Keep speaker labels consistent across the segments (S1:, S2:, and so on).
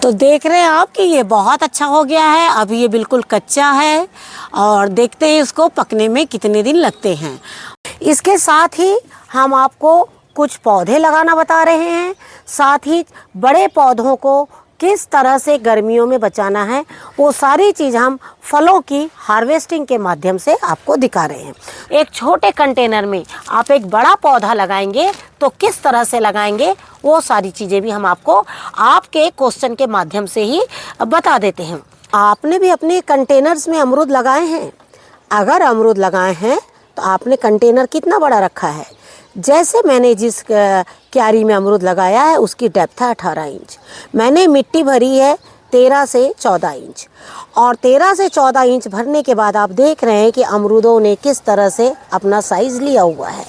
S1: तो देख रहे हैं आप कि ये बहुत अच्छा हो गया है। अभी ये बिल्कुल कच्चा है और देखते हैं इसको पकने में कितने दिन लगते हैं। इसके साथ ही हम आपको कुछ पौधे लगाना बता रहे हैं, साथ ही बड़े पौधों को किस तरह से गर्मियों में बचाना है, वो सारी चीज़ हम फलों की हार्वेस्टिंग के माध्यम से आपको दिखा रहे हैं। एक छोटे कंटेनर में आप एक बड़ा पौधा लगाएंगे तो किस तरह से लगाएंगे, वो सारी चीज़ें भी हम आपको आपके क्वेश्चन के माध्यम से ही बता देते हैं। आपने भी अपने कंटेनर्स में अमरूद लगाए हैं? अगर अमरूद लगाए हैं तो आपने कंटेनर कितना बड़ा रखा है? जैसे मैंने जिस क्यारी में अमरूद लगाया है उसकी डेप्थ है 18 इंच। मैंने मिट्टी भरी है 13 से 14 इंच, और 13 से 14 इंच भरने के बाद आप देख रहे हैं कि अमरूदों ने किस तरह से अपना साइज़ लिया हुआ है।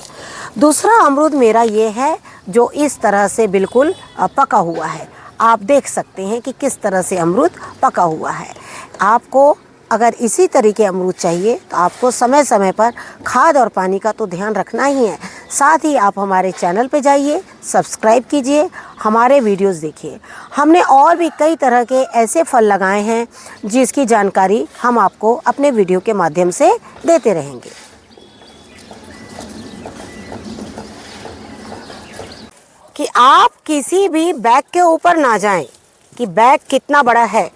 S1: दूसरा अमरूद मेरा ये है जो इस तरह से बिल्कुल पका हुआ है। आप देख सकते हैं कि किस तरह से अमरूद पका हुआ है। आपको अगर इसी तरीके अमरूद चाहिए तो आपको समय समय पर खाद और पानी का तो ध्यान रखना ही है। साथ ही आप हमारे चैनल पे जाइए, सब्सक्राइब कीजिए, हमारे वीडियोस देखिए। हमने और भी कई तरह के ऐसे फल लगाए हैं जिसकी जानकारी हम आपको अपने वीडियो के माध्यम से देते रहेंगे। कि आप किसी भी बैग के ऊपर ना जाएं कि बैग कितना बड़ा है,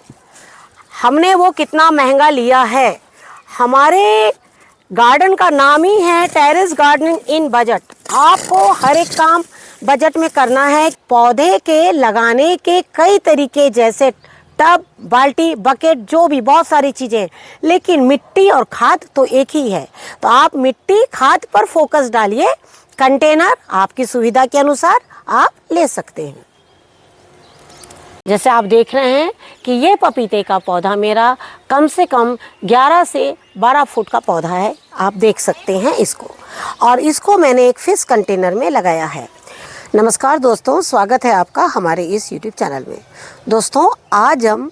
S1: हमने वो कितना महंगा लिया है। हमारे गार्डन का नाम ही है टेरेस गार्डनिंग इन बजट। आपको हर एक काम बजट में करना है। पौधे के लगाने के कई तरीके, जैसे टब, बाल्टी, बकेट, जो भी बहुत सारी चीज़ें, लेकिन मिट्टी और खाद तो एक ही है। तो आप मिट्टी खाद पर फोकस डालिए। कंटेनर आपकी सुविधा के अनुसार आप ले सकते हैं। जैसे आप देख रहे हैं कि ये पपीते का पौधा मेरा कम से कम 11 से 12 फुट का पौधा है। आप देख सकते हैं इसको, और इसको मैंने एक फिश कंटेनर में लगाया है। नमस्कार दोस्तों, स्वागत है आपका हमारे इस यूट्यूब चैनल में। दोस्तों, आज हम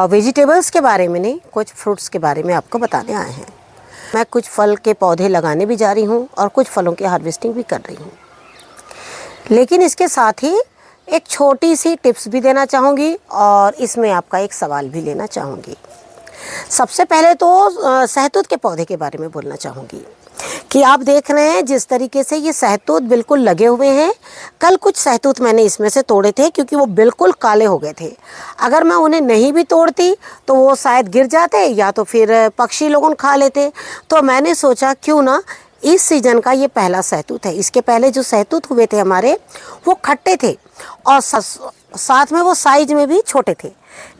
S1: वेजिटेबल्स के बारे में नहीं, कुछ फ्रूट्स के बारे में आपको बताने आए हैं। मैं कुछ फल के पौधे लगाने भी जा रही हूँ और कुछ फलों की हार्वेस्टिंग भी कर रही हूँ, लेकिन इसके साथ ही एक छोटी सी टिप्स भी देना चाहूँगी और इसमें आपका एक सवाल भी लेना चाहूँगी। सबसे पहले तो सहतूत के पौधे के बारे में बोलना चाहूँगी कि आप देख रहे हैं जिस तरीके से ये सहतूत बिल्कुल लगे हुए हैं। कल कुछ सहतूत मैंने इसमें से तोड़े थे क्योंकि वो बिल्कुल काले हो गए थे। अगर मैं उन्हें नहीं भी तोड़ती तो वो शायद गिर जाते या तो फिर पक्षी लोगों खा लेते। तो मैंने सोचा क्यों ना, इस सीज़न का ये पहला सहतूत है। इसके पहले जो सहतूत हुए थे हमारे, वो खट्टे थे और साथ में वो साइज में भी छोटे थे।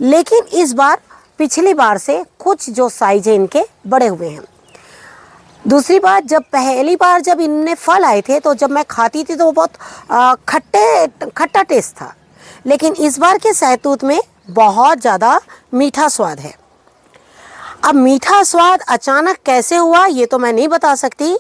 S1: लेकिन इस बार पिछली बार से कुछ जो साइज है इनके बड़े हुए हैं। दूसरी बात, जब पहली बार जब इनमें फल आए थे तो जब मैं खाती थी तो वो बहुत खट्टा टेस्ट था, लेकिन इस बार के सहतूत में बहुत ज़्यादा मीठा स्वाद है। अब मीठा स्वाद अचानक कैसे हुआ ये तो मैं नहीं बता सकती,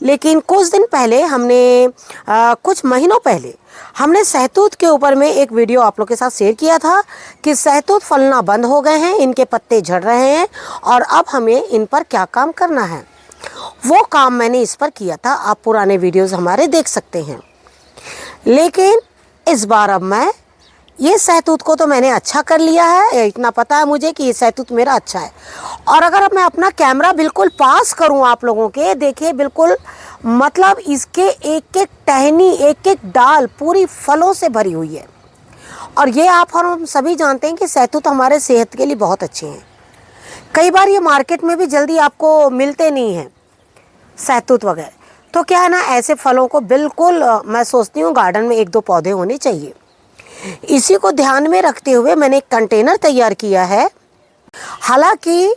S1: लेकिन कुछ दिन पहले हमने कुछ महीनों पहले हमने सहतूत के ऊपर में एक वीडियो आप लोग के साथ शेयर किया था कि सहतूत फलना बंद हो गए हैं, इनके पत्ते झड़ रहे हैं और अब हमें इन पर क्या काम करना है। वो काम मैंने इस पर किया था, आप पुराने वीडियोस हमारे देख सकते हैं। लेकिन इस बार अब मैं ये सहतूत को तो मैंने अच्छा कर लिया है, इतना पता है मुझे कि ये सहतूत मेरा अच्छा है। और अगर अब मैं अपना कैमरा बिल्कुल पास करूं आप लोगों के, देखिए बिल्कुल मतलब इसके एक एक टहनी, एक एक डाल पूरी फलों से भरी हुई है। और ये आप और हम सभी जानते हैं कि सहतूत हमारे सेहत के लिए बहुत अच्छे हैं। कई बार ये मार्केट में भी जल्दी आपको मिलते नहीं हैं सहतूत वगैरह। तो क्या है ना, ऐसे फलों को बिल्कुल मैं सोचती हूँ गार्डन में 1-2 पौधे होने चाहिए। इसी को ध्यान में रखते हुए मैंने एक कंटेनर तैयार किया है। हालांकि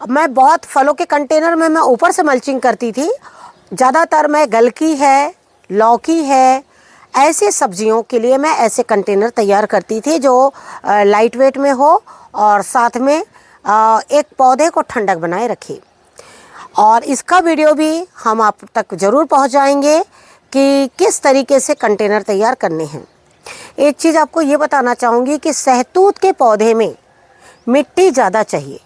S1: मैं बहुत फलों के कंटेनर में मैं ऊपर से मल्चिंग करती थी। ज़्यादातर मैं गलकी है, लौकी है, ऐसे सब्जियों के लिए मैं ऐसे कंटेनर तैयार करती थी जो लाइट वेट में हो और साथ में एक पौधे को ठंडक बनाए रखे। और इसका वीडियो भी हम आप तक ज़रूर पहुंचाएंगे कि किस तरीके से कंटेनर तैयार करने हैं। एक चीज़ आपको ये बताना चाहूँगी कि सहतूत के पौधे में मिट्टी ज़्यादा चाहिए,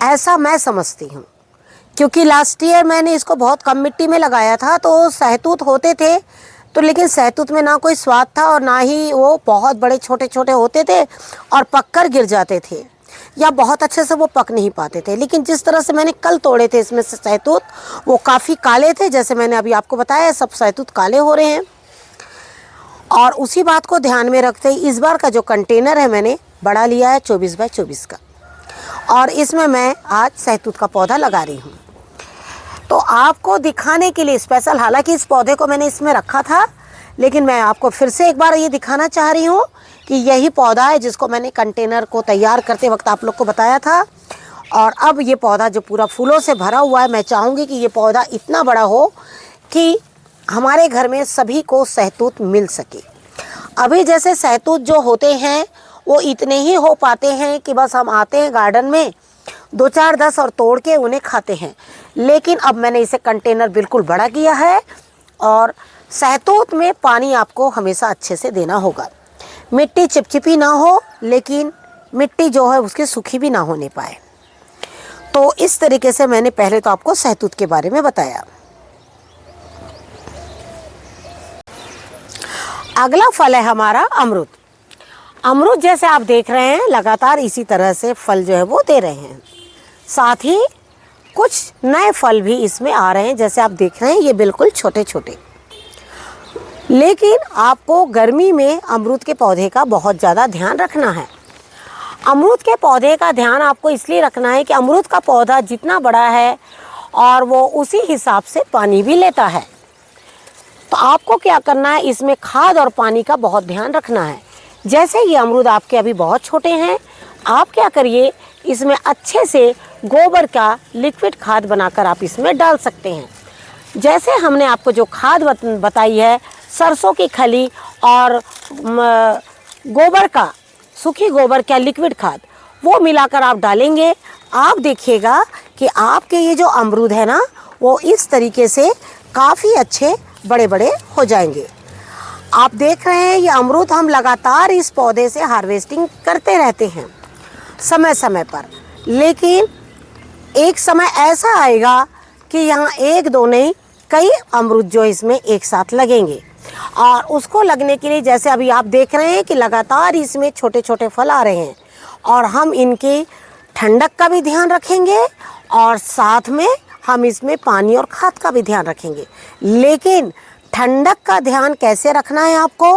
S1: ऐसा मैं समझती हूँ। क्योंकि लास्ट ईयर मैंने इसको बहुत कम मिट्टी में लगाया था तो सहतूत होते थे तो लेकिन सहतूत में ना कोई स्वाद था और ना ही वो बहुत बड़े छोटे छोटे होते थे और पककर गिर जाते थे या बहुत अच्छे से वो पक नहीं पाते थे। लेकिन जिस तरह से मैंने कल तोड़े थे इसमें से सहतूत, वो काफ़ी काले थे। जैसे मैंने अभी आपको बताया, सब सहतूत काले हो रहे हैं। और उसी बात को ध्यान में रखते ही इस बार का जो कंटेनर है मैंने बड़ा लिया है 24 बाय 24 का, और इसमें मैं आज सहतूत का पौधा लगा रही हूँ। तो आपको दिखाने के लिए स्पेशल, हालांकि इस पौधे को मैंने इसमें रखा था, लेकिन मैं आपको फिर से एक बार ये दिखाना चाह रही हूँ कि यही पौधा है जिसको मैंने कंटेनर को तैयार करते वक्त आप लोग को बताया था। और अब ये पौधा जो पूरा फूलों से भरा हुआ है, मैं चाहूँगी कि ये पौधा इतना बड़ा हो कि हमारे घर में सभी को सहतूत मिल सके। अभी जैसे सहतूत जो होते हैं वो इतने ही हो पाते हैं कि बस हम आते हैं गार्डन में 2 4 10 और तोड़ के उन्हें खाते हैं। लेकिन अब मैंने इसे कंटेनर बिल्कुल बड़ा किया है और सहतूत में पानी आपको हमेशा अच्छे से देना होगा। मिट्टी चिपचिपी ना हो, लेकिन मिट्टी जो है उसकी सूखी भी ना होने पाए। तो इस तरीके से मैंने पहले तो आपको सहतूत के बारे में बताया। अगला फल है हमारा अमरूद। अमरूद जैसे आप देख रहे हैं लगातार इसी तरह से फल जो है वो दे रहे हैं। साथ ही कुछ नए फल भी इसमें आ रहे हैं, जैसे आप देख रहे हैं ये बिल्कुल छोटे छोटे। लेकिन आपको गर्मी में अमरूद के पौधे का बहुत ज़्यादा ध्यान रखना है। अमरूद के पौधे का ध्यान आपको इसलिए रखना है कि अमरूद का पौधा जितना बड़ा है और वो उसी हिसाब से पानी भी लेता है। तो आपको क्या करना है, इसमें खाद और पानी का बहुत ध्यान रखना है। जैसे ये अमरूद आपके अभी बहुत छोटे हैं, आप क्या करिए, इसमें अच्छे से गोबर का लिक्विड खाद बनाकर आप इसमें डाल सकते हैं। जैसे हमने आपको जो खाद बताई है, सरसों की खली और गोबर का, सूखी गोबर का लिक्विड खाद, वो मिलाकर आप डालेंगे। आप देखिएगा कि आपके ये जो अमरूद है ना, वो इस तरीके से काफ़ी अच्छे बड़े बड़े हो जाएंगे। आप देख रहे हैं ये अमरूद हम लगातार इस पौधे से हार्वेस्टिंग करते रहते हैं समय समय पर। लेकिन एक समय ऐसा आएगा कि यहाँ 1 2 नहीं, कई अमरूद जो इसमें एक साथ लगेंगे। और उसको लगने के लिए जैसे अभी आप देख रहे हैं कि लगातार इसमें छोटे छोटे फल आ रहे हैं, और हम इनकी ठंडक का भी ध्यान रखेंगे और साथ में हम इसमें पानी और खाद का भी ध्यान रखेंगे। लेकिन ठंडक का ध्यान कैसे रखना है आपको,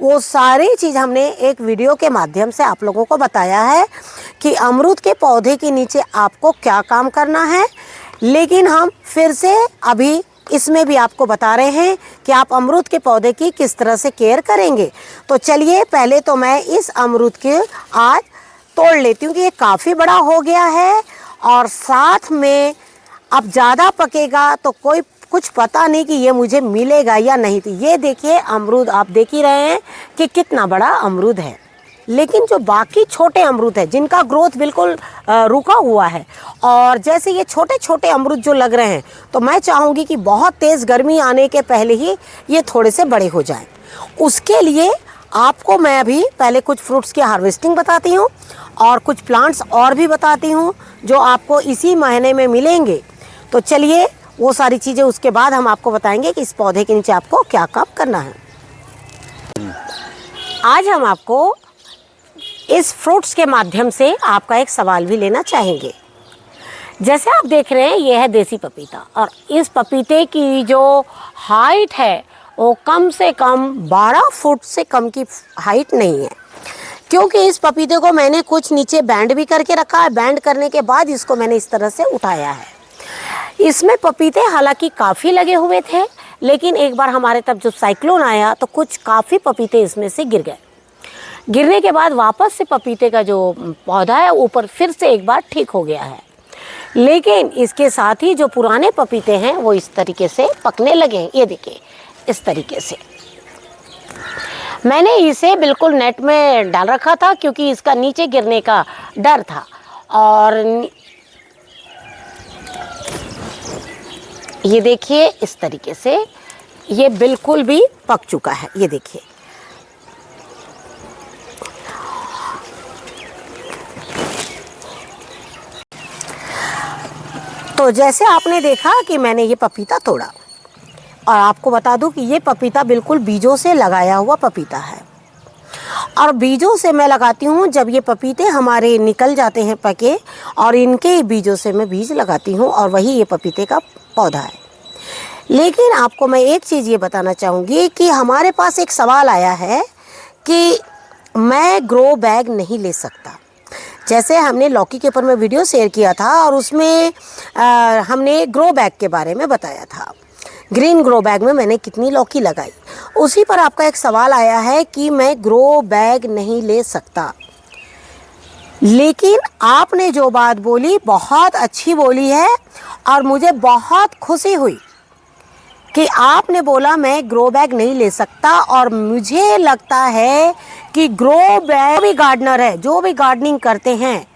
S1: वो सारी चीज़ हमने एक वीडियो के माध्यम से आप लोगों को बताया है कि अमरूद के पौधे के नीचे आपको क्या काम करना है। लेकिन हम फिर से अभी इसमें भी आपको बता रहे हैं कि आप अमरूद के पौधे की किस तरह से केयर करेंगे। तो चलिए पहले तो मैं इस अमरूद के आज तोड़ लेती हूँ कि ये काफ़ी बड़ा हो गया है, और साथ में अब ज़्यादा पकेगा तो कोई कुछ पता नहीं कि ये मुझे मिलेगा या नहीं। तो ये देखिए अमरूद आप देख ही रहे हैं कि कितना बड़ा अमरूद है। लेकिन जो बाकी छोटे अमरूद है जिनका ग्रोथ बिल्कुल रुका हुआ है, और जैसे ये छोटे छोटे अमरूद जो लग रहे हैं, तो मैं चाहूँगी कि बहुत तेज़ गर्मी आने के पहले ही ये थोड़े से बड़े हो जाएं। उसके लिए आपको मैं अभी पहले कुछ फ्रूट्स की हार्वेस्टिंग बताती हूँ और कुछ प्लांट्स और भी बताती हूँ जो आपको इसी महीने में मिलेंगे। तो चलिए वो सारी चीज़ें उसके बाद हम आपको बताएंगे कि इस पौधे के नीचे आपको क्या काम करना है। आज हम आपको इस फ्रूट्स के माध्यम से आपका एक सवाल भी लेना चाहेंगे। जैसे आप देख रहे हैं ये है देसी पपीता, और इस पपीते की जो हाइट है वो कम से कम 12 फुट से कम की हाइट नहीं है, क्योंकि इस पपीते को मैंने कुछ नीचे बैंड भी करके रखा है। बैंड करने के बाद इसको मैंने इस तरह से उठाया है। इसमें पपीते हालांकि काफ़ी लगे हुए थे, लेकिन एक बार हमारे तब जब साइक्लोन आया तो कुछ काफ़ी पपीते इसमें से गिर गए। गिरने के बाद वापस से पपीते का जो पौधा है ऊपर फिर से एक बार ठीक हो गया है। लेकिन इसके साथ ही जो पुराने पपीते हैं वो इस तरीके से पकने लगे। ये देखिए इस तरीके से। मैंने इसे बिल्कुल नेट में डाल रखा था क्योंकि इसका नीचे गिरने का डर था, और ये देखिए इस तरीके से ये बिल्कुल भी पक चुका है। ये देखिए तो जैसे आपने देखा कि मैंने ये पपीता तोड़ा, और आपको बता दूं कि ये पपीता बिल्कुल बीजों से लगाया हुआ पपीता है। और बीजों से मैं लगाती हूँ, जब ये पपीते हमारे निकल जाते हैं पके, और इनके बीजों से मैं बीज लगाती हूँ और वही ये पपीते का पौधा है। लेकिन आपको मैं एक चीज़ ये बताना चाहूँगी कि हमारे पास एक सवाल आया है कि मैं ग्रो बैग नहीं ले सकता। जैसे हमने लौकी के ऊपर में वीडियो शेयर किया था और उसमें हमने ग्रो बैग के बारे में बताया था, ग्रीन ग्रो बैग में मैंने कितनी लौकी लगाई। उसी पर आपका एक सवाल आया है कि मैं ग्रो बैग नहीं ले सकता। लेकिन आपने जो बात बोली बहुत अच्छी बोली है और मुझे बहुत खुशी हुई कि आपने बोला मैं ग्रो बैग नहीं ले सकता। और मुझे लगता है कि ग्रो बैग भी गार्डनर है, जो भी गार्डनिंग करते हैं,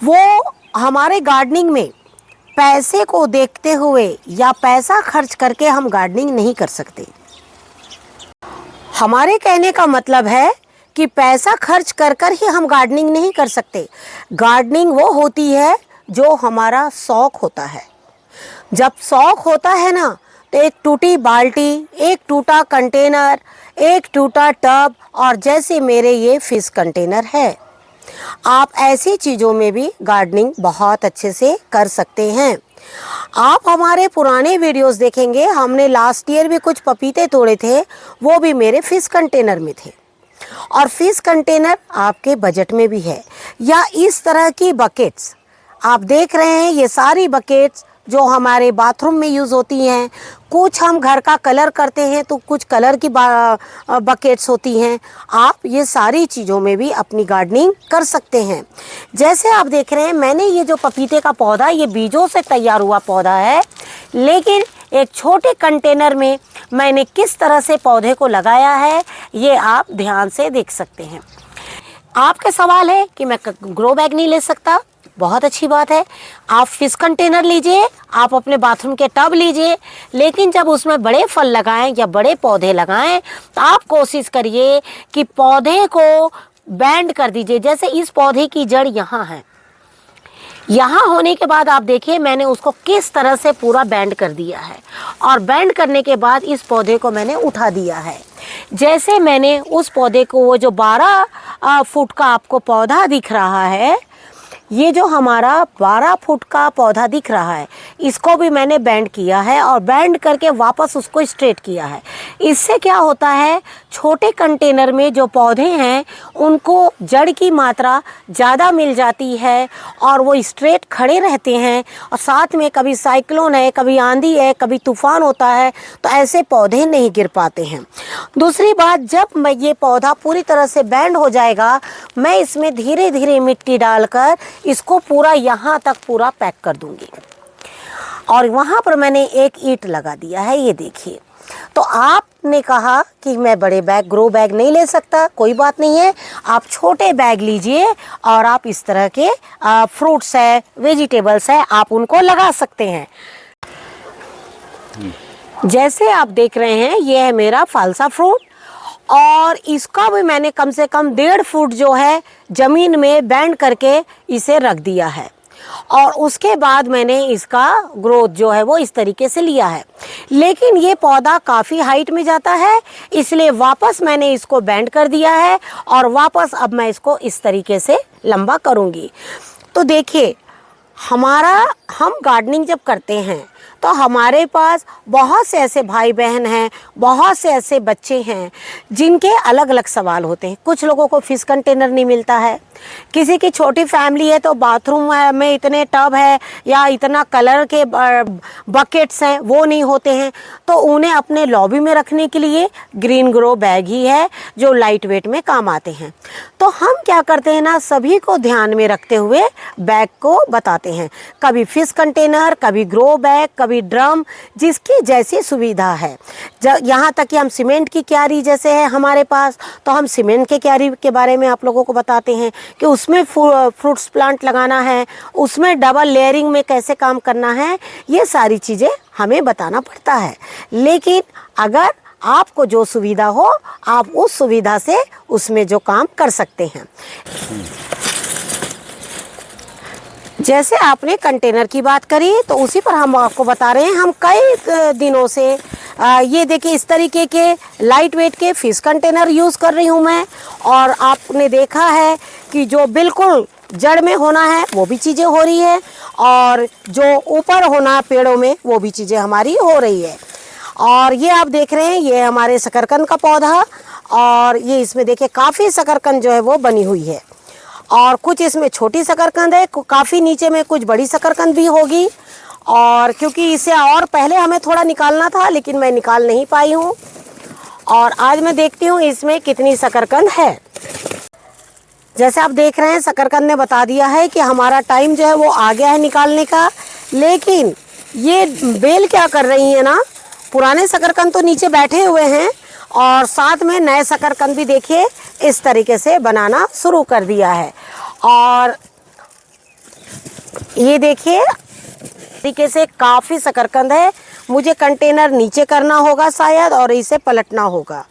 S1: वो हमारे गार्डनिंग में पैसे को देखते हुए या पैसा खर्च करके हम गार्डनिंग नहीं कर सकते। हमारे कहने का मतलब है कि पैसा खर्च कर कर ही हम गार्डनिंग नहीं कर सकते। गार्डनिंग वो होती है जो हमारा शौक होता है। जब शौक होता है ना, तो एक टूटी बाल्टी, एक टूटा कंटेनर, एक टूटा टब, और जैसे मेरे ये फिश कंटेनर है, आप ऐसी चीज़ों में भी गार्डनिंग बहुत अच्छे से कर सकते हैं। आप हमारे पुराने वीडियोस देखेंगे, हमने लास्ट ईयर भी कुछ पपीते तोड़े थे, वो भी मेरे फिश कंटेनर में थे। और फिश कंटेनर आपके बजट में भी है। या इस तरह की बकेट्स आप देख रहे हैं, ये सारी बकेट्स जो हमारे बाथरूम में यूज़ होती हैं, कुछ हम घर का कलर करते हैं तो कुछ कलर की बकेट्स होती हैं। आप ये सारी चीज़ों में भी अपनी गार्डनिंग कर सकते हैं। जैसे आप देख रहे हैं, मैंने ये जो पपीते का पौधा, ये बीजों से तैयार हुआ पौधा है, लेकिन एक छोटे कंटेनर में मैंने किस तरह से पौधे को लगाया है, ये आप ध्यान से देख सकते हैं। आपका सवाल है कि मैं ग्रो बैग नहीं ले सकता, बहुत अच्छी बात है। आप फिश कंटेनर लीजिए, आप अपने बाथरूम के टब लीजिए, लेकिन जब उसमें बड़े फल लगाएं या बड़े पौधे लगाएं तो आप कोशिश करिए कि पौधे को बैंड कर दीजिए। जैसे इस पौधे की जड़ यहाँ है, यहाँ होने के बाद आप देखिए मैंने उसको किस तरह से पूरा बैंड कर दिया है, और बैंड करने के बाद इस पौधे को मैंने उठा दिया है। जैसे मैंने उस पौधे को, वो जो 12 फुट का आपको पौधा दिख रहा है, ये जो हमारा 12 फुट का पौधा दिख रहा है, इसको भी मैंने बैंड किया है और बैंड करके वापस उसको स्ट्रेट किया है। इससे क्या होता है, छोटे कंटेनर में जो पौधे हैं उनको जड़ की मात्रा ज़्यादा मिल जाती है और वो स्ट्रेट खड़े रहते हैं। और साथ में कभी साइक्लोन है, कभी आंधी है, कभी तूफान होता है, तो ऐसे पौधे नहीं गिर पाते हैं। दूसरी बात, जब मैं ये पौधा पूरी तरह से बैंड हो जाएगा, मैं इसमें धीरे धीरे मिट्टी डालकर इसको पूरा यहाँ तक पूरा पैक कर दूंगी। और वहाँ पर मैंने एक ईंट लगा दिया है, ये देखिए। तो आपने कहा कि मैं बड़े बैग, ग्रो बैग नहीं ले सकता, कोई बात नहीं है, आप छोटे बैग लीजिए और आप इस तरह के फ्रूट्स है, वेजिटेबल्स है, आप उनको लगा सकते हैं। जैसे आप देख रहे हैं, ये है मेरा फालसा फ्रूट, और इसका भी मैंने कम से कम 1.5 फुट जो है ज़मीन में बैंड करके इसे रख दिया है। और उसके बाद मैंने इसका ग्रोथ जो है वो इस तरीके से लिया है। लेकिन ये पौधा काफ़ी हाइट में जाता है, इसलिए वापस मैंने इसको बैंड कर दिया है और वापस अब मैं इसको इस तरीके से लंबा करूँगी। तो देखिए, हम गार्डनिंग जब करते हैं तो हमारे पास बहुत से ऐसे भाई बहन हैं, बहुत से ऐसे बच्चे हैं जिनके अलग अलग सवाल होते हैं। कुछ लोगों को फिश कंटेनर नहीं मिलता है, किसी की छोटी फैमिली है तो बाथरूम में इतने टब है या इतना कलर के बकेट्स हैं वो नहीं होते हैं, तो उन्हें अपने लॉबी में रखने के लिए ग्रीन ग्रो बैग ही है जो लाइट वेट में काम आते हैं। तो हम क्या करते हैं ना, सभी को ध्यान में रखते हुए बैग को बताते हैं, कभी फिश कंटेनर, कभी ग्रो बैग, कभी ड्रम, जिसकी जैसी सुविधा है। यहाँ तक कि हम सीमेंट की क्यारी जैसे है हमारे पास, तो हम सीमेंट के क्यारी के बारे में आप लोगों को बताते हैं कि उसमें फ्रूट्स प्लांट लगाना है, उसमें डबल लेयरिंग में कैसे काम करना है, ये सारी चीज़ें हमें बताना पड़ता है। लेकिन अगर आपको जो सुविधा हो, आप उस सुविधा से उसमें जो काम कर सकते हैं। जैसे आपने कंटेनर की बात करी, तो उसी पर हम आपको बता रहे हैं, हम कई दिनों से ये देखिए इस तरीके के लाइट वेट के फिश कंटेनर यूज़ कर रही हूँ मैं। और आपने देखा है कि जो बिल्कुल जड़ में होना है वो भी चीज़ें हो रही है, और जो ऊपर होना है पेड़ों में वो भी चीज़ें हमारी हो रही है। और ये आप देख रहे हैं ये हमारे शकरकंद का पौधा, और ये इसमें देखिए काफ़ी शकरकंद जो है वो बनी हुई है, और कुछ इसमें छोटी शकरकंद है, काफ़ी नीचे में कुछ बड़ी शकरकंद भी होगी। और क्योंकि इसे और पहले हमें थोड़ा निकालना था लेकिन मैं निकाल नहीं पाई हूँ, और आज मैं देखती हूँ इसमें कितनी शकरकंद है। जैसे आप देख रहे हैं शकरकंद ने बता दिया है कि हमारा टाइम जो है वो आ गया है निकालने का। लेकिन ये बेल क्या कर रही है ना, पुराने शकरकंद तो नीचे बैठे हुए हैं, और साथ में नए शकरकंद भी देखिए इस तरीके से बनाना शुरू कर दिया है। और ये देखिए तरीके से काफ़ी शकरकंद है। मुझे कंटेनर नीचे करना होगा शायद, और इसे पलटना होगा।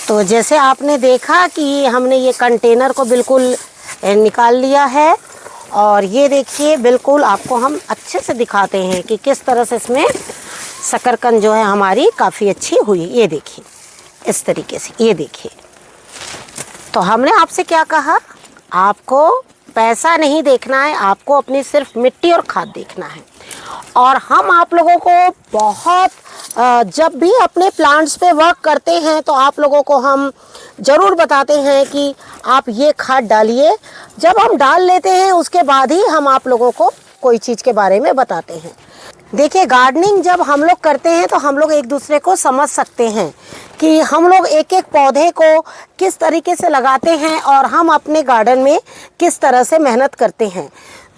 S1: तो जैसे आपने देखा कि हमने ये कंटेनर को बिल्कुल निकाल लिया है, और ये देखिए बिल्कुल आपको हम अच्छे से दिखाते हैं कि किस तरह से इसमें शकरकंद जो है हमारी काफ़ी अच्छी हुई। ये देखिए इस तरीके से, ये देखिए। तो हमने आपसे क्या कहा, आपको पैसा नहीं देखना है, आपको अपनी सिर्फ मिट्टी और खाद देखना है। और हम आप लोगों को बहुत जब भी अपने प्लांट्स पे वर्क करते हैं तो आप लोगों को हम ज़रूर बताते हैं कि आप ये खाद डालिए। जब हम डाल लेते हैं उसके बाद ही हम आप लोगों को कोई चीज़ के बारे में बताते हैं। देखिए गार्डनिंग जब हम लोग करते हैं तो हम लोग एक दूसरे को समझ सकते हैं कि हम लोग एक एक पौधे को किस तरीके से लगाते हैं, और हम अपने गार्डन में किस तरह से मेहनत करते हैं।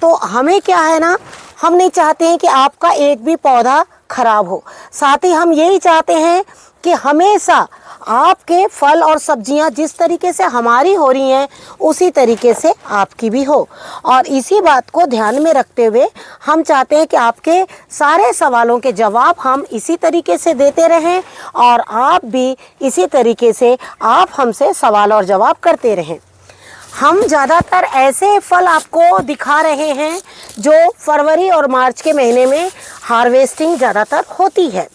S1: तो हमें क्या है ना, हम नहीं चाहते हैं कि आपका एक भी पौधा खराब हो। साथ ही हम यही चाहते हैं कि हमेशा आपके फल और सब्जियां जिस तरीके से हमारी हो रही हैं उसी तरीके से आपकी भी हो। और इसी बात को ध्यान में रखते हुए हम चाहते हैं कि आपके सारे सवालों के जवाब हम इसी तरीके से देते रहें, और आप भी इसी तरीके से आप हमसे सवाल और जवाब करते रहें। हम ज़्यादातर ऐसे फल आपको दिखा रहे हैं जो फरवरी और मार्च के महीने में हार्वेस्टिंग ज़्यादातर होती है,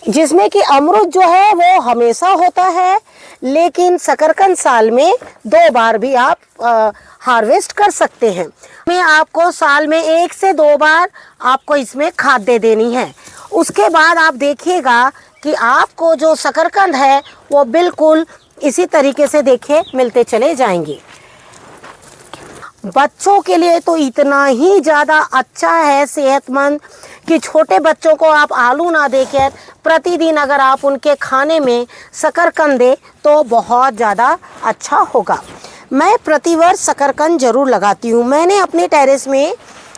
S1: जिसमें कि अमरूद जो है वो हमेशा होता है, लेकिन शकरकंद साल में 2 बार भी आप हार्वेस्ट कर सकते हैं। मैं आपको साल में 1 से 2 बार आपको इसमें खाद दे देनी है। उसके बाद आप देखिएगा कि आपको जो शकरकंद है वो बिल्कुल इसी तरीके से देखिए मिलते चले जाएंगे। बच्चों के लिए तो इतना ही ज़्यादा अच्छा है, सेहतमंद, कि छोटे बच्चों को आप आलू ना देकर प्रतिदिन अगर आप उनके खाने में शकरकंद दें तो बहुत ज़्यादा अच्छा होगा। मैं प्रतिवर्ष शकरकंद ज़रूर लगाती हूँ। मैंने अपने टेरेस में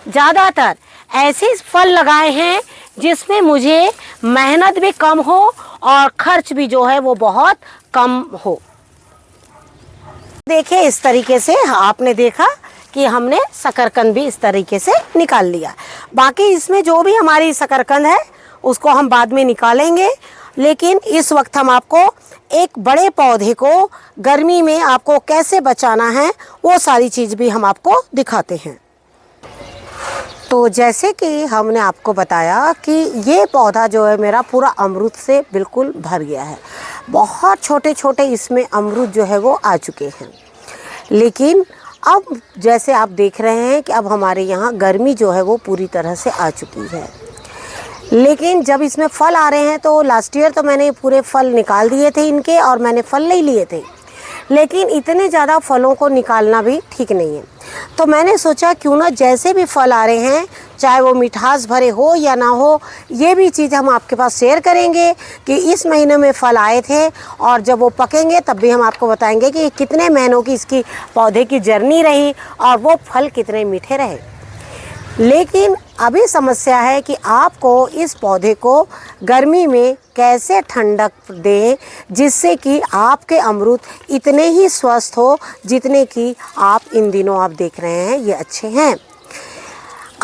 S1: ज़्यादातर ऐसे फल लगाए हैं जिसमें मुझे मेहनत भी कम हो और खर्च भी जो है वो बहुत कम हो। देखिए इस तरीके से आपने देखा कि हमने शकरकंद भी इस तरीके से निकाल लिया। बाकी इसमें जो भी हमारी शकरकंद है उसको हम बाद में निकालेंगे, लेकिन इस वक्त हम आपको एक बड़े पौधे को गर्मी में आपको कैसे बचाना है वो सारी चीज़ भी हम आपको दिखाते हैं। तो जैसे कि हमने आपको बताया कि ये पौधा जो है मेरा पूरा अमरूद से बिल्कुल भर गया है। बहुत छोटे छोटे इसमें अमरूद जो है वो आ चुके हैं, लेकिन अब जैसे आप देख रहे हैं कि अब हमारे यहाँ गर्मी जो है वो पूरी तरह से आ चुकी है। लेकिन जब इसमें फल आ रहे हैं तो लास्ट ईयर तो मैंने पूरे फल निकाल दिए थे इनके, और मैंने फल नहीं लिए थे, लेकिन इतने ज़्यादा फलों को निकालना भी ठीक नहीं है। तो मैंने सोचा क्यों ना जैसे भी फल आ रहे हैं, चाहे वो मिठास भरे हो या ना हो, ये भी चीज़ हम आपके पास शेयर करेंगे कि इस महीने में फल आए थे, और जब वो पकेंगे तब भी हम आपको बताएंगे कि कितने महीनों की इसकी पौधे की जर्नी रही और वो फल कितने मीठे रहे। लेकिन अभी समस्या है कि आपको इस पौधे को गर्मी में कैसे ठंडक दें जिससे कि आपके अमरूद इतने ही स्वस्थ हो जितने कि आप इन दिनों आप देख रहे हैं ये अच्छे हैं।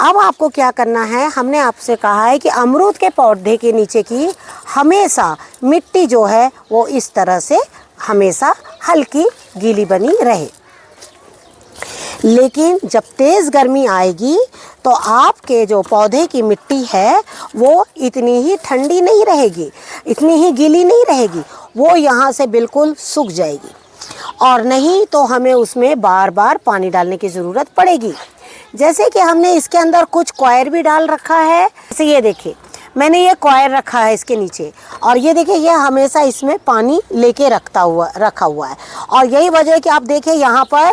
S1: अब आपको क्या करना है, हमने आपसे कहा है कि अमरूद के पौधे के नीचे की हमेशा मिट्टी जो है वो इस तरह से हमेशा हल्की गीली बनी रहे। लेकिन जब तेज़ गर्मी आएगी तो आपके जो पौधे की मिट्टी है वो इतनी ही ठंडी नहीं रहेगी, इतनी ही गीली नहीं रहेगी, वो यहाँ से बिल्कुल सूख जाएगी। और नहीं तो हमें उसमें बार बार पानी डालने की ज़रूरत पड़ेगी। जैसे कि हमने इसके अंदर कुछ कॉयर भी डाल रखा है। जैसे ये देखिए, मैंने ये कॉयर रखा है इसके नीचे, और ये देखिए ये हमेशा इसमें पानी लेके रखा हुआ है। और यही वजह है कि आप देखें यहाँ पर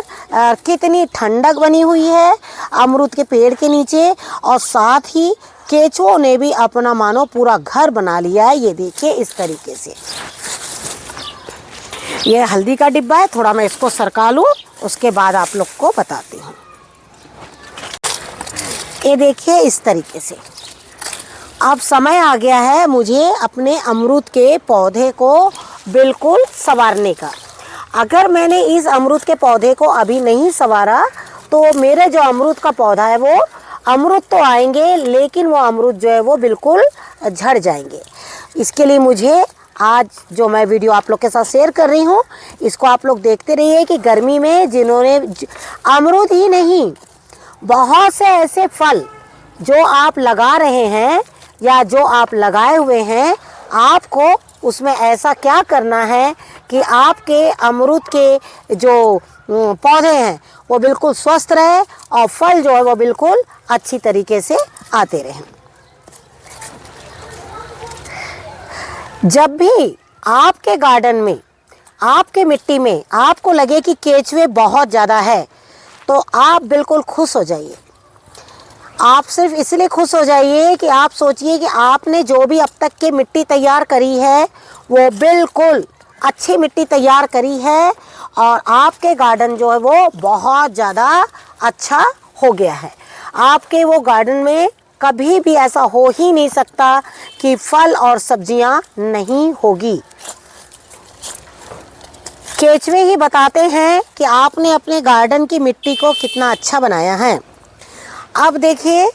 S1: कितनी ठंडक बनी हुई है अमरूद के पेड़ के नीचे। और साथ ही केंचुओं ने भी अपना मानो पूरा घर बना लिया है। ये देखिए इस तरीके से। ये हल्दी का डिब्बा है, थोड़ा मैं इसको सरका लूँ, उसके बाद आप लोग को बताती हूँ। ये देखिए इस तरीके से। अब समय आ गया है मुझे अपने अमरूद के पौधे को बिल्कुल संवारने का। अगर मैंने इस अमरूद के पौधे को अभी नहीं संवारा तो मेरे जो अमरूद का पौधा है वो अमरूद तो आएंगे, लेकिन वो अमरूद जो है वो बिल्कुल झड़ जाएंगे। इसके लिए मुझे आज जो मैं वीडियो आप लोग के साथ शेयर कर रही हूँ, इसको आप लोग देखते रहिए कि गर्मी में जिन्होंने अमरूद ही नहीं, बहुत से ऐसे फल जो आप लगा रहे हैं या जो आप लगाए हुए हैं, आपको उसमें ऐसा क्या करना है कि आपके अमरूद के जो पौधे हैं वो बिल्कुल स्वस्थ रहे और फल जो है वो बिल्कुल अच्छी तरीके से आते रहें। जब भी आपके गार्डन में, आपके मिट्टी में आपको लगे कि केंचुए बहुत ज़्यादा है तो आप बिल्कुल खुश हो जाइए। आप सिर्फ इसलिए खुश हो जाइए कि आप सोचिए कि आपने जो भी अब तक की मिट्टी तैयार करी है वो बिल्कुल अच्छी मिट्टी तैयार करी है और आपके गार्डन जो है वो बहुत ज़्यादा अच्छा हो गया है। आपके वो गार्डन में कभी भी ऐसा हो ही नहीं सकता कि फल और सब्जियां नहीं होगी। केंचुए ही बताते हैं कि आपने अपने गार्डन की मिट्टी को कितना अच्छा बनाया है। अब देखिए,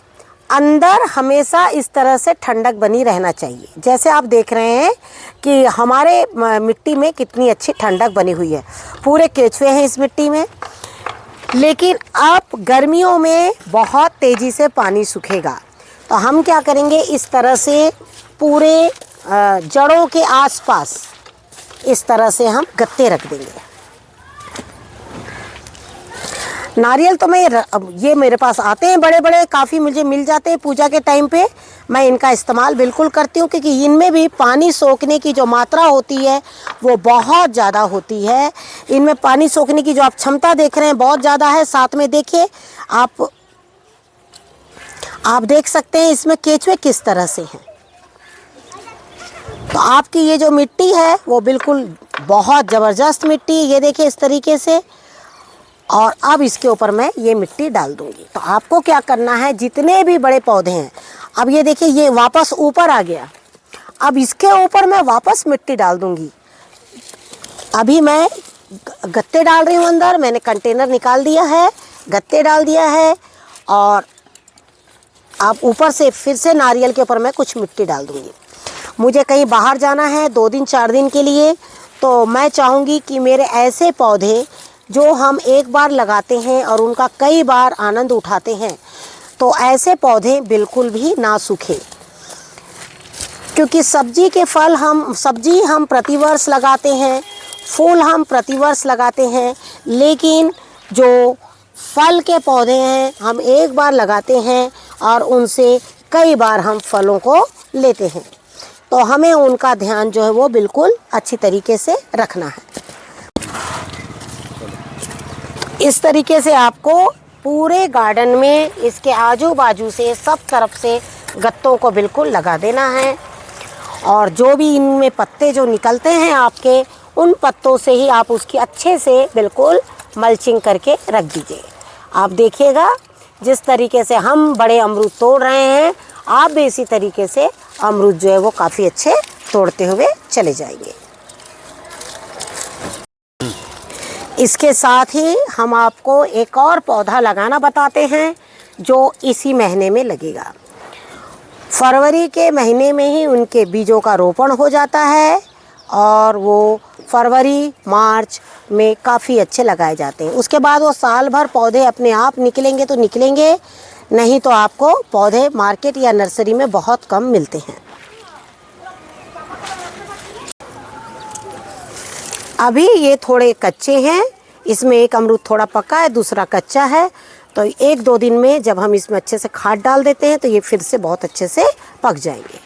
S1: अंदर हमेशा इस तरह से ठंडक बनी रहना चाहिए। जैसे आप देख रहे हैं कि हमारे मिट्टी में कितनी अच्छी ठंडक बनी हुई है, पूरे केंचुए हैं इस मिट्टी में। लेकिन अब गर्मियों में बहुत तेज़ी से पानी सूखेगा, तो हम क्या करेंगे, इस तरह से पूरे जड़ों के आसपास इस तरह से हम गत्ते रख देंगे। नारियल तो ये मेरे पास आते हैं बड़े बड़े, काफ़ी मुझे मिल जाते हैं पूजा के टाइम पे। मैं इनका इस्तेमाल बिल्कुल करती हूँ क्योंकि इनमें भी पानी सोखने की जो मात्रा होती है वो बहुत ज़्यादा होती है। इनमें पानी सोखने की जो आप क्षमता देख रहे हैं बहुत ज़्यादा है। साथ में देखिए, आप देख सकते हैं इसमें केंचुए किस तरह से हैं। तो आपकी ये जो मिट्टी है वो बिल्कुल बहुत ज़बरदस्त मिट्टी, ये देखिए इस तरीके से। और अब इसके ऊपर मैं ये मिट्टी डाल दूंगी। तो आपको क्या करना है, जितने भी बड़े पौधे हैं, अब ये देखिए ये वापस ऊपर आ गया, अब इसके ऊपर मैं वापस मिट्टी डाल दूंगी। अभी मैं गत्ते डाल रही हूँ अंदर, मैंने कंटेनर निकाल दिया है, गत्ते डाल दिया है, और अब ऊपर से फिर से नारियल के ऊपर मैं कुछ मिट्टी डाल दूंगी। मुझे कहीं बाहर जाना है 2 दिन 4 दिन के लिए, तो मैं चाहूँगी कि मेरे ऐसे पौधे जो हम एक बार लगाते हैं और उनका कई बार आनंद उठाते हैं, तो ऐसे पौधे बिल्कुल भी ना सूखे। क्योंकि सब्जी हम प्रतिवर्ष लगाते हैं, फूल हम प्रतिवर्ष लगाते हैं, लेकिन जो फल के पौधे हैं हम एक बार लगाते हैं और उनसे कई बार हम फलों को लेते हैं। तो हमें उनका ध्यान जो है वो बिल्कुल अच्छी तरीके से रखना है। इस तरीके से आपको पूरे गार्डन में इसके आजू बाजू से सब तरफ से गत्तों को बिल्कुल लगा देना है। और जो भी इनमें पत्ते जो निकलते हैं आपके, उन पत्तों से ही आप उसकी अच्छे से बिल्कुल मल्चिंग करके रख दीजिए। आप देखिएगा जिस तरीके से हम बड़े अमरूद तोड़ रहे हैं, आप भी इसी तरीके से अमरूद जो है वो काफ़ी अच्छे तोड़ते हुए चले जाएंगे। इसके साथ ही हम आपको एक और पौधा लगाना बताते हैं जो इसी महीने में लगेगा। फरवरी के महीने में ही उनके बीजों का रोपण हो जाता है और वो फरवरी मार्च में काफ़ी अच्छे लगाए जाते हैं। उसके बाद वो साल भर पौधे अपने आप निकलेंगे तो निकलेंगे, नहीं तो आपको पौधे मार्केट या नर्सरी में बहुत कम मिलते हैं। अभी ये थोड़े कच्चे हैं, इसमें एक अमरूद थोड़ा पका है, दूसरा कच्चा है। तो 1-2 दिन में जब हम इसमें अच्छे से खाद डाल देते हैं तो ये फिर से बहुत अच्छे से पक जाएंगे।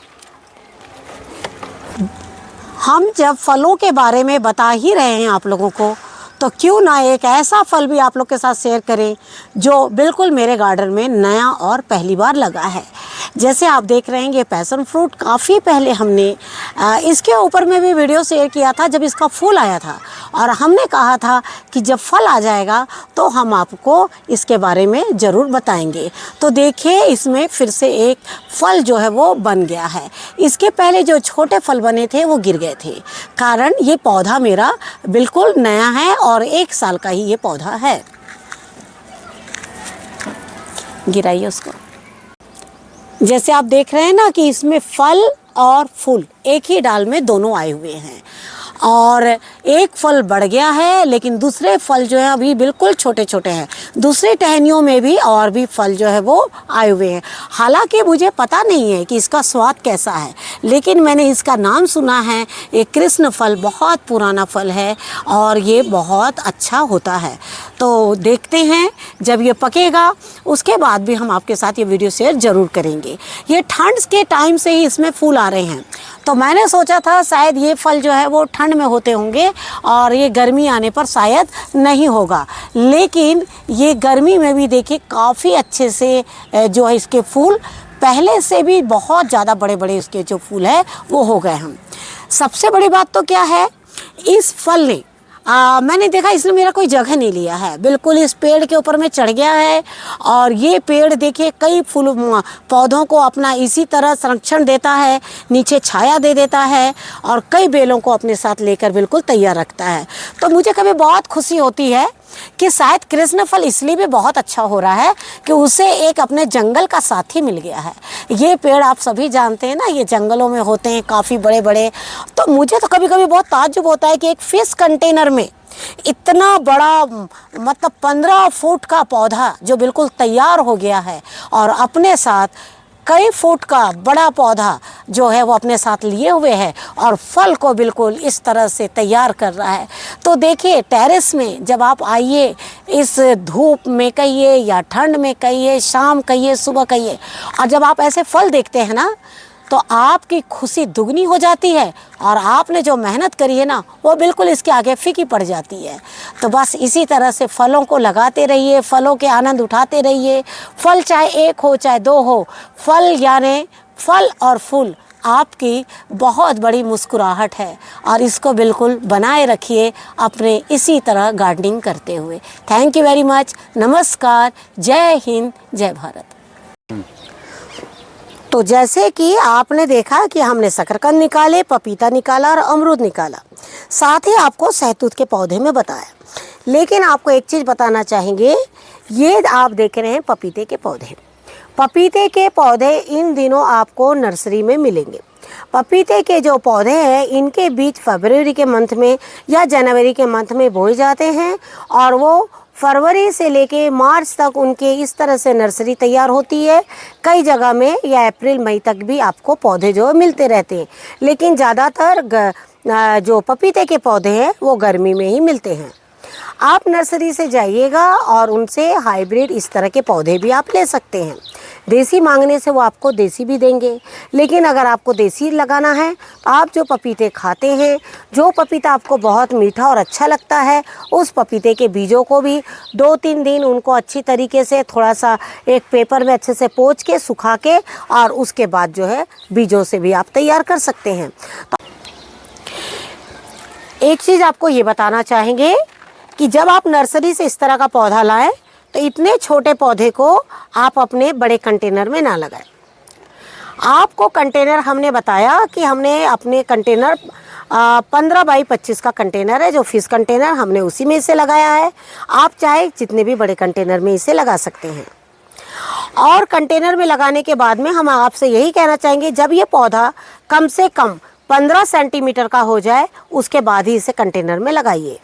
S1: हम जब फलों के बारे में बता ही रहे हैं आप लोगों को, तो क्यों ना एक ऐसा फल भी आप लोग के साथ शेयर करें जो बिल्कुल मेरे गार्डन में नया और पहली बार लगा है। जैसे आप देख रहे हैं ये पैशन फ्रूट, काफ़ी पहले हमने इसके ऊपर में भी वीडियो शेयर किया था जब इसका फूल आया था, और हमने कहा था कि जब फल आ जाएगा तो हम आपको इसके बारे में ज़रूर बताएंगे। तो देखिए इसमें फिर से एक फल जो है वो बन गया है। इसके पहले जो छोटे फल बने थे वो गिर गए थे, कारण ये पौधा मेरा बिल्कुल नया है और 1 साल का ही ये पौधा है। गिराइए उसको। जैसे आप देख रहे हैं ना कि इसमें फल और फूल एक ही डाल में दोनों आए हुए हैं, और एक फल बढ़ गया है लेकिन दूसरे फल जो है अभी बिल्कुल छोटे छोटे हैं। दूसरे टहनियों में भी और भी फल जो है वो आए हुए हैं। हालांकि मुझे पता नहीं है कि इसका स्वाद कैसा है, लेकिन मैंने इसका नाम सुना है। ये कृष्ण फल बहुत पुराना फल है और ये बहुत अच्छा होता है। तो देखते हैं जब ये पकेगा उसके बाद भी हम आपके साथ ये वीडियो शेयर ज़रूर करेंगे। ये ठंड के टाइम से ही इसमें फूल आ रहे हैं, तो मैंने सोचा था शायद ये फल जो है वो ठंड में होते होंगे और ये गर्मी आने पर शायद नहीं होगा, लेकिन ये गर्मी में भी देखिए काफ़ी अच्छे से जो है इसके फूल पहले से भी बहुत ज़्यादा बड़े बड़े इसके जो फूल है वो हो गए हैं। सबसे बड़ी बात तो क्या है, इस फल ने मैंने देखा इसने मेरा कोई जगह नहीं लिया है, बिल्कुल इस पेड़ के ऊपर में चढ़ गया है। और ये पेड़ देखिए कई फूल पौधों को अपना इसी तरह संरक्षण देता है, नीचे छाया दे देता है और कई बेलों को अपने साथ लेकर बिल्कुल तैयार रखता है। तो मुझे कभी बहुत खुशी होती है कि शायद कृष्ण फल इसलिए भी बहुत अच्छा हो रहा है कि उसे एक अपने जंगल का साथी मिल गया है। ये पेड़ आप सभी जानते हैं ना, ये जंगलों में होते हैं काफ़ी बड़े बड़े। तो मुझे तो कभी कभी बहुत ताज्जुब होता है कि एक फिश कंटेनर में इतना बड़ा मतलब 15 फुट का पौधा जो बिल्कुल तैयार हो गया है और अपने साथ कई फुट का बड़ा पौधा जो है वो अपने साथ लिए हुए है और फल को बिल्कुल इस तरह से तैयार कर रहा है। तो देखिए टेरेस में जब आप आइए, इस धूप में कहिए या ठंड में कहिए, शाम कहिए, सुबह कहिए, और जब आप ऐसे फल देखते हैं ना तो आपकी खुशी दुगनी हो जाती है और आपने जो मेहनत करी है ना वो बिल्कुल इसके आगे फीकी पड़ जाती है। तो बस इसी तरह से फलों को लगाते रहिए, फलों के आनंद उठाते रहिए। फल चाहे 1 हो चाहे 2 हो, फल यानी फल और फूल आपकी बहुत बड़ी मुस्कुराहट है और इसको बिल्कुल बनाए रखिए अपने इसी तरह गार्डनिंग करते हुए। Thank you very much. नमस्कार, जय हिंद, जय भारत। तो जैसे कि आपने देखा कि हमने शकरकंद निकाले, पपीता निकाला और अमरूद निकाला, साथ ही आपको सहतूत के पौधे में बताया। लेकिन आपको एक चीज़ बताना चाहेंगे, ये आप देख रहे हैं पपीते के पौधे। पपीते के पौधे इन दिनों आपको नर्सरी में मिलेंगे। पपीते के जो पौधे हैं इनके बीज फरवरी के मंथ में या जनवरी के मंथ में बोए जाते हैं और वो फरवरी से लेके मार्च तक उनके इस तरह से नर्सरी तैयार होती है। कई जगह में या अप्रैल मई तक भी आपको पौधे जो मिलते रहते हैं, लेकिन ज़्यादातर जो पपीते के पौधे हैं वो गर्मी में ही मिलते हैं। आप नर्सरी से जाइएगा और उनसे हाइब्रिड इस तरह के पौधे भी आप ले सकते हैं। देसी मांगने से वो आपको देसी भी देंगे, लेकिन अगर आपको देसी लगाना है तो आप जो पपीते खाते हैं, जो पपीता आपको बहुत मीठा और अच्छा लगता है, उस पपीते के बीजों को भी 2-3 दिन उनको अच्छी तरीके से थोड़ा सा एक पेपर में अच्छे से पोंछ के सुखा के और उसके बाद जो है बीजों से भी आप तैयार कर सकते हैं। तो एक चीज़ आपको ये बताना चाहेंगे कि जब आप नर्सरी से इस तरह का पौधा लाएं तो इतने छोटे पौधे को आप अपने बड़े कंटेनर में ना लगाएं। आपको कंटेनर हमने बताया कि हमने अपने कंटेनर 15 बाई 25 का कंटेनर है जो फिश कंटेनर, हमने उसी में इसे लगाया है। आप चाहे जितने भी बड़े कंटेनर में इसे लगा सकते हैं। और कंटेनर में लगाने के बाद में हम आपसे यही कहना चाहेंगे, जब ये पौधा कम से कम 15 सेंटीमीटर का हो जाए उसके बाद ही इसे कंटेनर में लगाइए।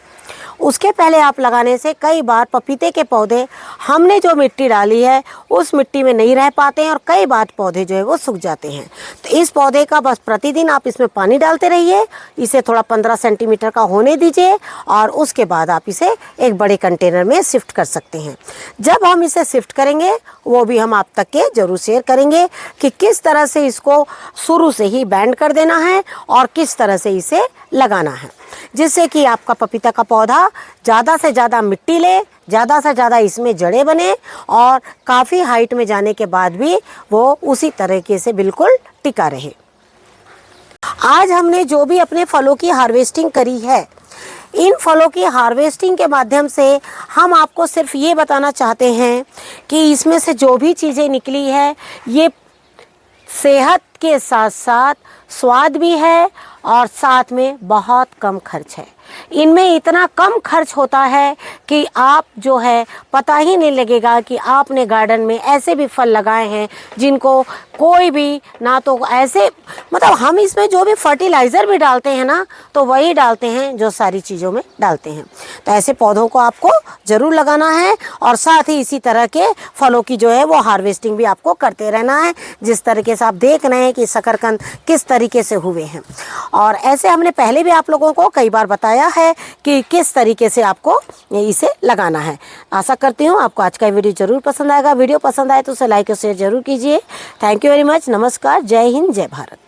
S1: उसके पहले आप लगाने से कई बार पपीते के पौधे हमने जो मिट्टी डाली है उस मिट्टी में नहीं रह पाते हैं और कई बार पौधे जो है वो सूख जाते हैं। तो इस पौधे का बस प्रतिदिन आप इसमें पानी डालते रहिए, इसे थोड़ा 15 सेंटीमीटर का होने दीजिए और उसके बाद आप इसे एक बड़े कंटेनर में शिफ्ट कर सकते हैं। जब हम इसे शिफ्ट करेंगे वो भी हम आप तक के ज़रूर शेयर करेंगे कि किस तरह से इसको शुरू से ही बैंड कर देना है और किस तरह से इसे लगाना है, जिससे कि आपका पपीता का पौधा ज़्यादा से ज़्यादा मिट्टी ले, ज़्यादा से ज़्यादा इसमें जड़ें बने और काफ़ी हाइट में जाने के बाद भी वो उसी तरीके से बिल्कुल टिका रहे। आज हमने जो भी अपने फलों की हार्वेस्टिंग करी है, इन फलों की हार्वेस्टिंग के माध्यम से हम आपको सिर्फ ये बताना चाहते हैं कि इसमें से जो भी चीज़ें निकली है ये सेहत के साथ साथ स्वाद भी है और साथ में बहुत कम खर्च है। इनमें इतना कम खर्च होता है कि आप जो है पता ही नहीं लगेगा कि आपने गार्डन में ऐसे भी फल लगाए हैं जिनको कोई भी ना तो ऐसे मतलब हम इसमें जो भी फर्टिलाइज़र भी डालते हैं ना तो वही डालते हैं जो सारी चीज़ों में डालते हैं। तो ऐसे पौधों को आपको ज़रूर लगाना है और साथ ही इसी तरह के फलों की जो है वो हार्वेस्टिंग भी आपको करते रहना है, जिस तरीके से आप देख रहे हैं कि शकरकंद किस तरीके से हुए हैं। और ऐसे हमने पहले भी आप लोगों को कई बार बताया है कि किस तरीके से आपको इसे लगाना है। आशा करती हूँ आपको आज का वीडियो ज़रूर पसंद आएगा। वीडियो पसंद आए तो उसे लाइक और शेयर ज़रूर कीजिए। Thank you very much. नमस्कार। जय हिंद, जय भारत।